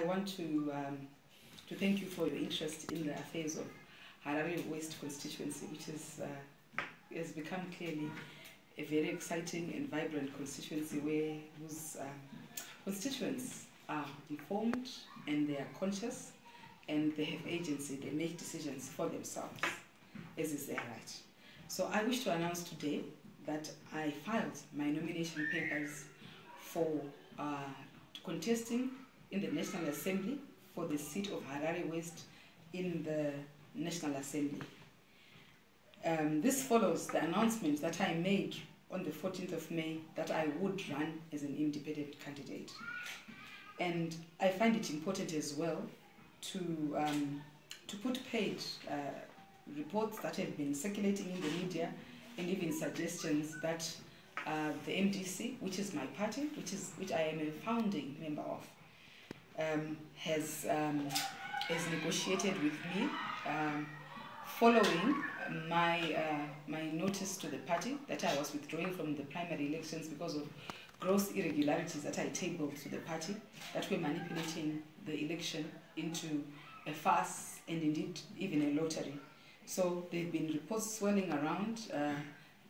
want to thank you for your interest in the affairs of Harare West constituency, which has become clearly a very exciting and vibrant constituency whose constituents are informed and they are conscious and they have agency. They make decisions for themselves, as is their right. So I wish to announce today that I filed my nomination papers for contesting in the National Assembly for the seat of Harare West in the National Assembly. This follows the announcement that I made on the 14th of May that I would run as an independent candidate. And I find it important as well to put paid reports that have been circulating in the media and even suggestions that the MDC, which is my party, which I am a founding member of, has negotiated with me following my notice to the party that I was withdrawing from the primary elections because of gross irregularities that I tabled to the party that were manipulating the election into a farce and indeed even a lottery. So there have been reports swirling around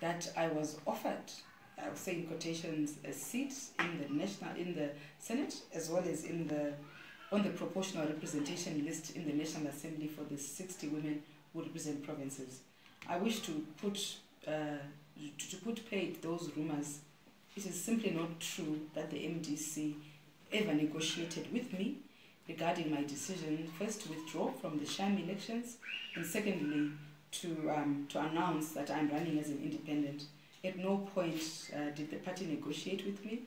that I was offered, I would say in quotations, a seat in the Senate as well as on the proportional representation list in the National Assembly for the 60 women who represent provinces. I wish to put paid those rumors. It is simply not true that the MDC ever negotiated with me regarding my decision, first to withdraw from the sham elections, and secondly to announce that I'm running as an independent. At no point did the party negotiate with me.